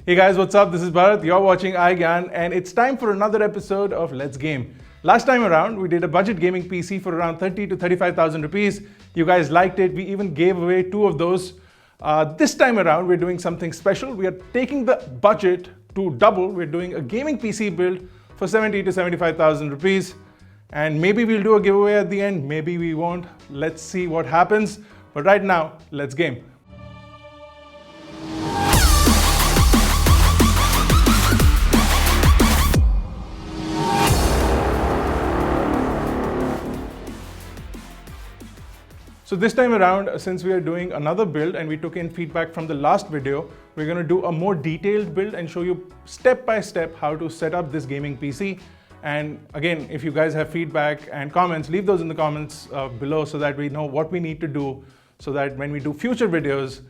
Hey guys, what's up? This is Bharat. You're watching iGyan, and it's time for another episode of Let's Game. Last time around, we did a budget gaming PC for around 30 to 35,000 rupees. You guys liked it. We even gave away 2 of those. This time around, we're doing something special. We are taking the budget to double. We're doing a gaming PC build for 70 to 75,000 rupees. And maybe we'll do a giveaway at the end. Maybe we won't. Let's see what happens. But right now, let's game. So this time around, since we are doing another build and we took in feedback from the last video, we're going to do a more detailed build and show you step by step how to set up this gaming PC. And again, if you guys have feedback and comments, leave those in the comments below so that we know what we need to do so that when we do future videos,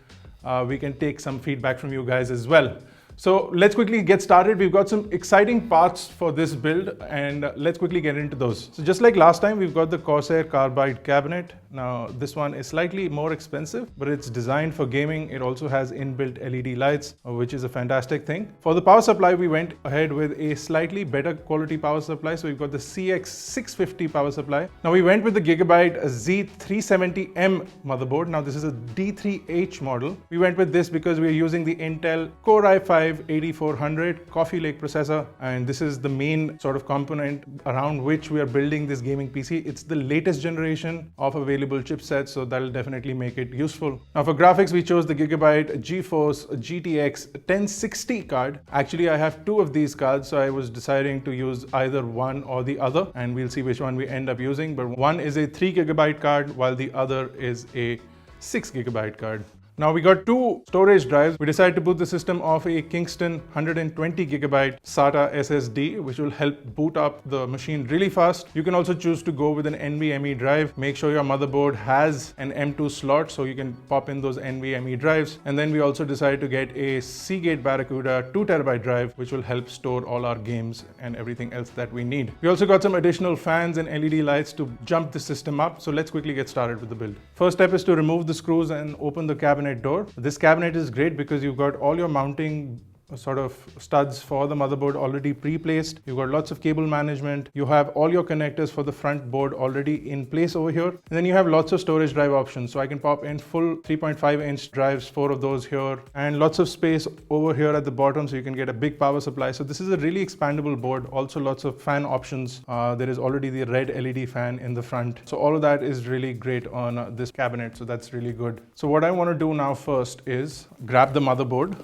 we can take some feedback from you guys as well. So let's quickly get started. We've got some exciting parts for this build and let's quickly get into those. So just like last time, we've got the Corsair Carbide cabinet. Now this one is slightly more expensive, but it's designed for gaming. It also has inbuilt LED lights, which is a fantastic thing. For the power supply, we went ahead with a slightly better quality power supply. So we've got the CX650 power supply. Now we went with the Gigabyte Z370M motherboard. Now this is a D3H model. We went with this because we are using the Intel Core i5-8400 Coffee Lake processor, and this is the main sort of component around which we are building this gaming PC. It's the latest generation of available chipsets, so that'll definitely make it useful. Now for graphics, we chose the Gigabyte GeForce GTX 1060 card. Actually, I have 2 of these cards, so I was deciding to use either one or the other, and we'll see which one we end up using. But one is a 3 GB card, while the other is a 6 GB card. Now we got 2 storage drives. We decided to boot the system off a Kingston 120 GB SATA SSD, which will help boot up the machine really fast. You can also choose to go with an NVMe drive. Make sure your motherboard has an M2 slot so you can pop in those NVMe drives. And then we also decided to get a Seagate Barracuda 2 TB drive, which will help store all our games and everything else that we need. We also got some additional fans and LED lights to jump the system up. So let's quickly get started with the build. First step is to remove the screws and open the cabinet door. This cabinet is great because you've got all your mounting sort of studs for the motherboard already pre-placed. You've got lots of cable management. You have all your connectors for the front board already in place over here. And then you have lots of storage drive options. So I can pop in full 3.5-inch drives, 4 of those here, and lots of space over here at the bottom so you can get a big power supply. So this is a really expandable board. Also lots of fan options. There is already the red LED fan in the front. So all of that is really great on this cabinet. So that's really good. So what I want to do now first is grab the motherboard.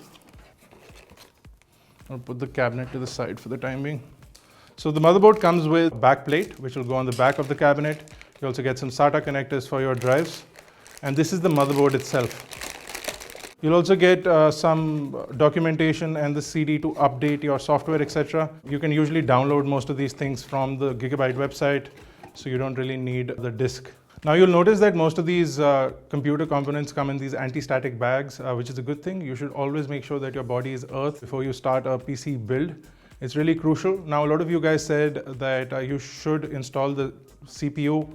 I'll put the cabinet to the side for the time being. So the motherboard comes with a back plate, which will go on the back of the cabinet. You also get some SATA connectors for your drives. And this is the motherboard itself. You'll also get some documentation and the CD to update your software, etc. You can usually download most of these things from the Gigabyte website, so you don't really need the disk. Now you'll notice that most of these computer components come in these anti-static bags, which is a good thing. You should always make sure that your body is earthed before you start a PC build. It's really crucial. Now a lot of you guys said that you should install the CPU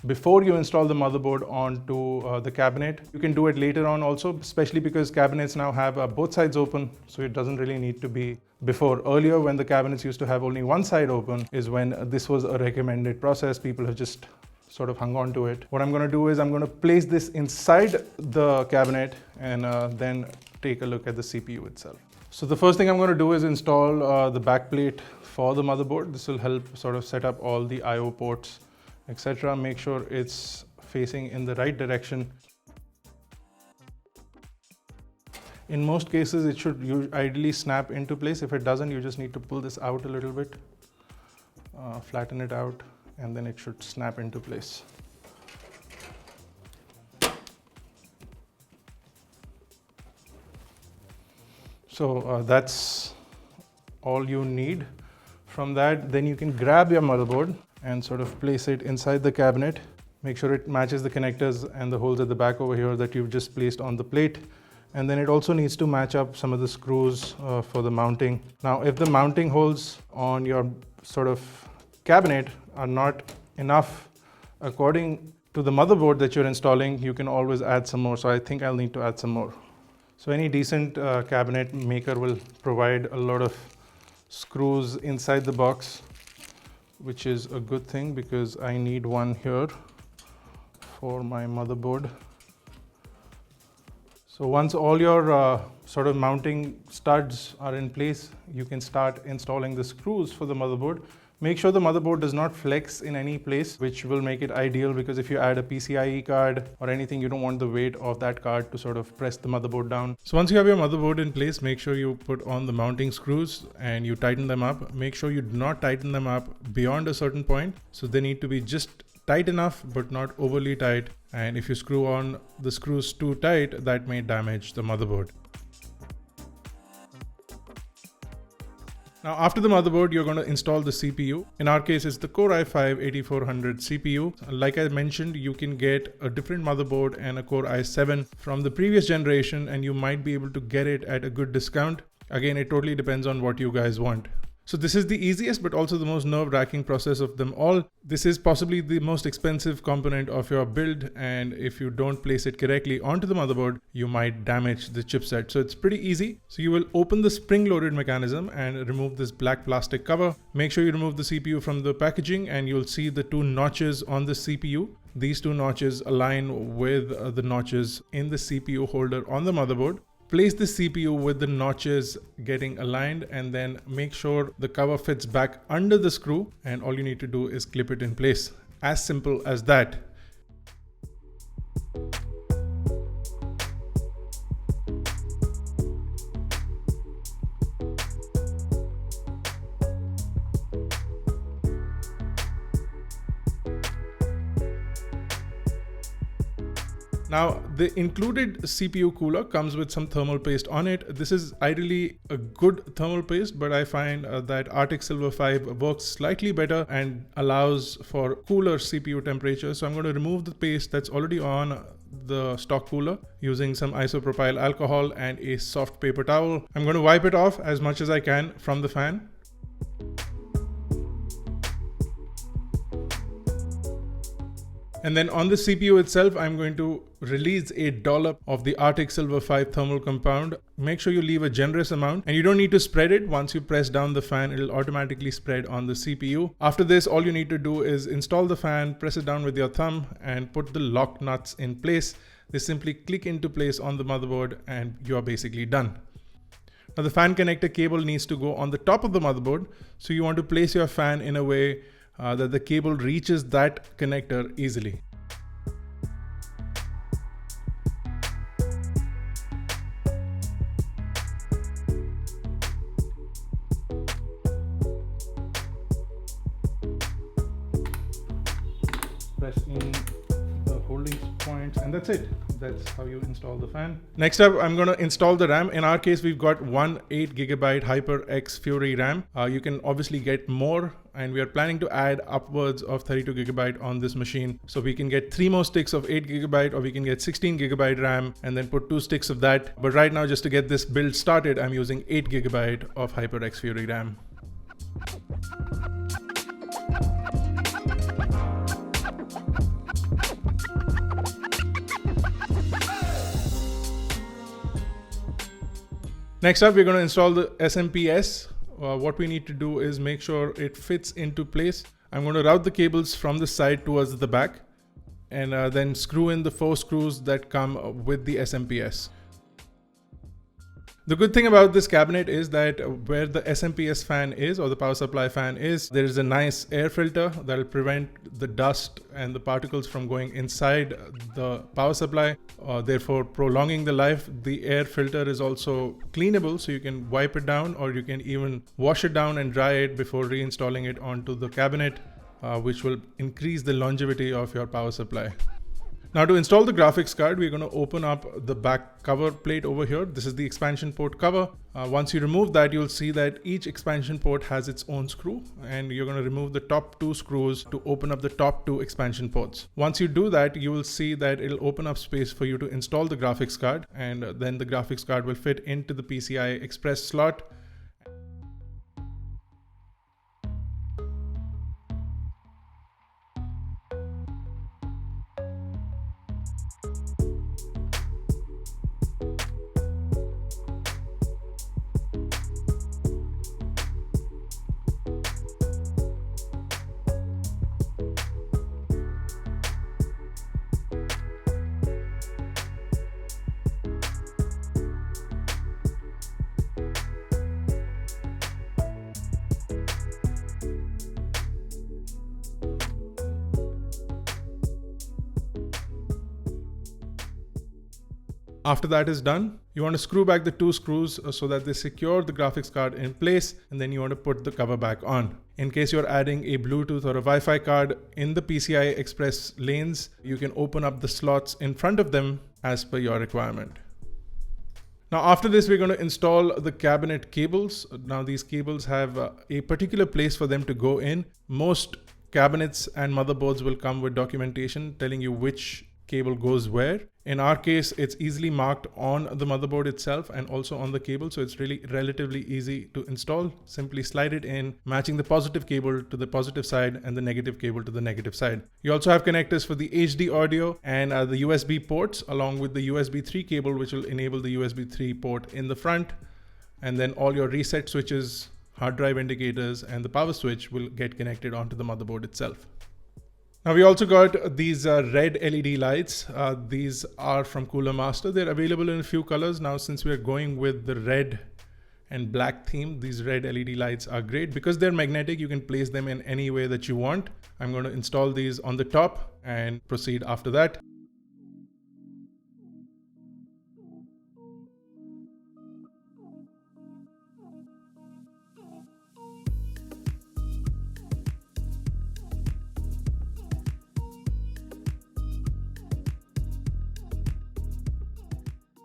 before you install the motherboard onto the cabinet. You can do it later on also, especially because cabinets now have both sides open, so it doesn't really need to be before. Earlier, when the cabinets used to have only one side open, is when this was a recommended process. People have just sort of hung on to it. What I'm going to do is I'm going to place this inside the cabinet and then take a look at the CPU itself. So the first thing I'm going to do is install the backplate for the motherboard. This will help sort of set up all the I/O ports, etc. Make sure it's facing in the right direction. In most cases, it should ideally snap into place. If it doesn't, you just need to pull this out a little bit, flatten it out, and then it should snap into place. So that's all you need. From that, then you can grab your motherboard and sort of place it inside the cabinet. Make sure it matches the connectors and the holes at the back over here that you've just placed on the plate. And then it also needs to match up some of the screws for the mounting. Now, if the mounting holes on your sort of cabinet are not enough according to the motherboard that you're installing, you can always add some more. So I think I'll need to add some more. So any decent cabinet maker will provide a lot of screws inside the box, which is a good thing because I need one here for my motherboard. So once all your sort of mounting studs are in place, you can start installing the screws for the motherboard. Make sure the motherboard does not flex in any place, which will make it ideal, because if you add a PCIe card or anything, you don't want the weight of that card to sort of press the motherboard down. So once you have your motherboard in place, make sure you put on the mounting screws and you tighten them up. Make sure you do not tighten them up beyond a certain point. So they need to be just tight enough, but not overly tight. And if you screw on the screws too tight, that may damage the motherboard. Now, after the motherboard, you're going to install the CPU. In our case, it's the Core i5-8400 CPU. Like I mentioned, you can get a different motherboard and a Core i7 from the previous generation, and you might be able to get it at a good discount. Again, it totally depends on what you guys want. So this is the easiest, but also the most nerve-wracking process of them all. This is possibly the most expensive component of your build, and if you don't place it correctly onto the motherboard, you might damage the chipset. So it's pretty easy. So you will open the spring-loaded mechanism and remove this black plastic cover. Make sure you remove the CPU from the packaging, and you'll see the two notches on the CPU. These two notches align with the notches in the CPU holder on the motherboard. Place the CPU with the notches getting aligned, and then make sure the cover fits back under the screw, and all you need to do is clip it in place. As simple as that. Now, the included CPU cooler comes with some thermal paste on it. This is ideally a good thermal paste, but I find that Arctic Silver 5 works slightly better and allows for cooler CPU temperature. So I'm going to remove the paste that's already on the stock cooler using some isopropyl alcohol and a soft paper towel. I'm going to wipe it off as much as I can from the fan. And then on the CPU itself, I'm going to release a dollop of the Arctic Silver 5 thermal compound. Make sure you leave a generous amount, and you don't need to spread it. Once you press down the fan, it'll automatically spread on the CPU. After this, all you need to do is install the fan, press it down with your thumb, and put the lock nuts in place. They simply click into place on the motherboard, and you are basically done. Now, the fan connector cable needs to go on the top of the motherboard. So you want to place your fan in a way that the cable reaches that connector easily. Press in the holding points, and that's it. That's how you install the fan. Next up, I'm going to install the RAM. In our case, we've got one 8GB HyperX Fury RAM. You can obviously get more, and we are planning to add upwards of 32GB on this machine. So we can get 3 more sticks of 8GB, or we can get 16GB RAM and then put 2 sticks of that. But right now, just to get this build started, I'm using 8GB of HyperX Fury RAM. Next up, we're going to install the SMPS. What we need to do is make sure it fits into place. I'm going to route the cables from the side towards the back, and then screw in the 4 screws that come with the SMPS. The good thing about this cabinet is that where the SMPS fan is, or the power supply fan is, there is a nice air filter that will prevent the dust and the particles from going inside the power supply, therefore prolonging the life. The air filter is also cleanable, so you can wipe it down, or you can even wash it down and dry it before reinstalling it onto the cabinet, which will increase the longevity of your power supply. Now, to install the graphics card, we're going to open up the back cover plate over here. This is the expansion port cover. Once you remove that, you'll see that each expansion port has its own screw, and you're going to remove the top 2 screws to open up the top 2 expansion ports. Once you do that, you will see that it'll open up space for you to install the graphics card, and then the graphics card will fit into the PCI Express slot. After that is done, you want to screw back the 2 screws so that they secure the graphics card in place, and then you want to put the cover back on. In case you're adding a Bluetooth or a Wi-Fi card in the PCI Express lanes, you can open up the slots in front of them as per your requirement. Now after this, we're going to install the cabinet cables. Now these cables have a particular place for them to go in. Most cabinets and motherboards will come with documentation telling you which cable goes where. In our case, it's easily marked on the motherboard itself and also on the cable, so it's really relatively easy to install. Simply slide it in, matching the positive cable to the positive side and the negative cable to the negative side. You also have connectors for the HD audio and the USB ports, along with the USB 3 cable, which will enable the USB 3 port in the front. And then all your reset switches, hard drive indicators, and the power switch will get connected onto the motherboard itself. Now we also got these red LED lights. These are from Cooler Master. They're available in a few colors. Now since we're going with the red and black theme, these red LED lights are great. Because they're magnetic, you can place them in any way that you want. I'm going to install these on the top and proceed after that.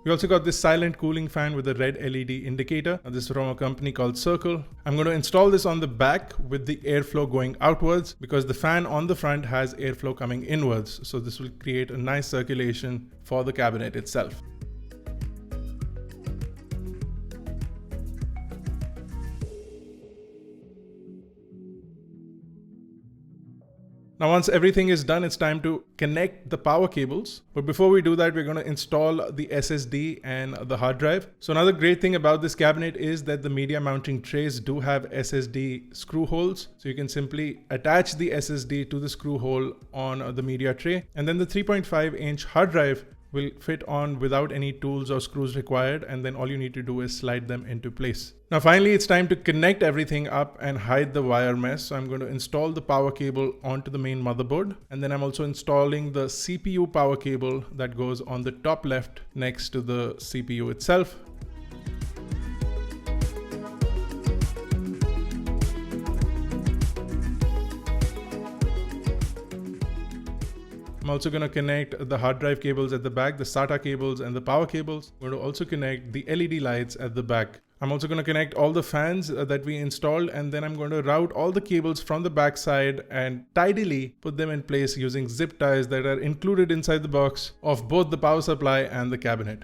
We also got this silent cooling fan with a red LED indicator. This is from a company called Circle. I'm going to install this on the back with the airflow going outwards because the fan on the front has airflow coming inwards. So this will create a nice circulation for the cabinet itself. Now once everything is done, it's time to connect the power cables. But before we do that, we're going to install the SSD and the hard drive. So another great thing about this cabinet is that the media mounting trays do have SSD screw holes. So you can simply attach the SSD to the screw hole on the media tray. And then the 3.5-inch hard drive will fit on without any tools or screws required, and then all you need to do is slide them into place. Now finally, it's time to connect everything up and hide the wire mess. So I'm going to install the power cable onto the main motherboard, and then I'm also installing the CPU power cable that goes on the top left next to the CPU itself. I'm also going to connect the hard drive cables at the back, the SATA cables and the power cables. I'm going to also connect the LED lights at the back. I'm also going to connect all the fans that we installed, and then I'm going to route all the cables from the back side and tidily put them in place using zip ties that are included inside the box of both the power supply and the cabinet.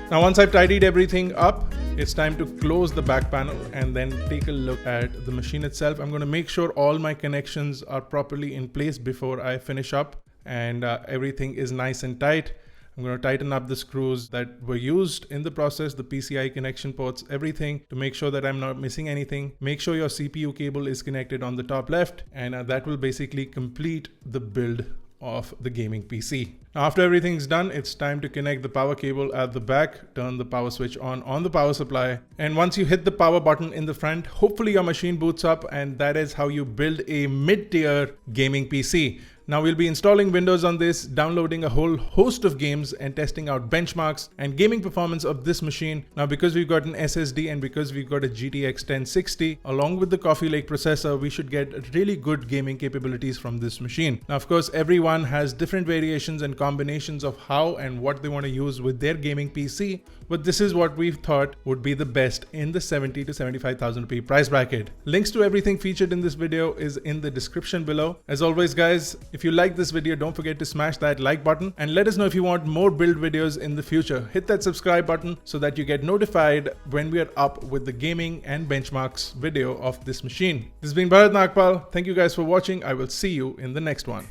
Now once I've tidied everything up, it's time to close the back panel and then take a look at the machine itself. I'm going to make sure all my connections are properly in place before I finish up and everything is nice and tight. I'm going to tighten up the screws that were used in the process, the PCI connection ports, everything to make sure that I'm not missing anything. Make sure your CPU cable is connected on the top left, and that will basically complete the build of the gaming PC. Now after everything's done, it's time to connect the power cable at the back, turn the power switch on the power supply, and once you hit the power button in the front, hopefully your machine boots up, and that is how you build a mid-tier gaming PC. Now we'll be installing Windows on this, downloading a whole host of games and testing out benchmarks and gaming performance of this machine. Now because we've got an SSD and because we've got a GTX 1060 along with the Coffee Lake processor, we should get really good gaming capabilities from this machine. Now of course everyone has different variations and combinations of how and what they want to use with their gaming PC, but this is what we've thought would be the best in the 70 to 75,000 rupee price bracket. Links to everything featured in this video is in the description below. As always guys, if you like this video, don't forget to smash that like button and let us know if you want more build videos in the future. Hit that subscribe button so that you get notified when we are up with the gaming and benchmarks video of this machine. This has been Bharat Nagpal. Thank you guys for watching. I will see you in the next one.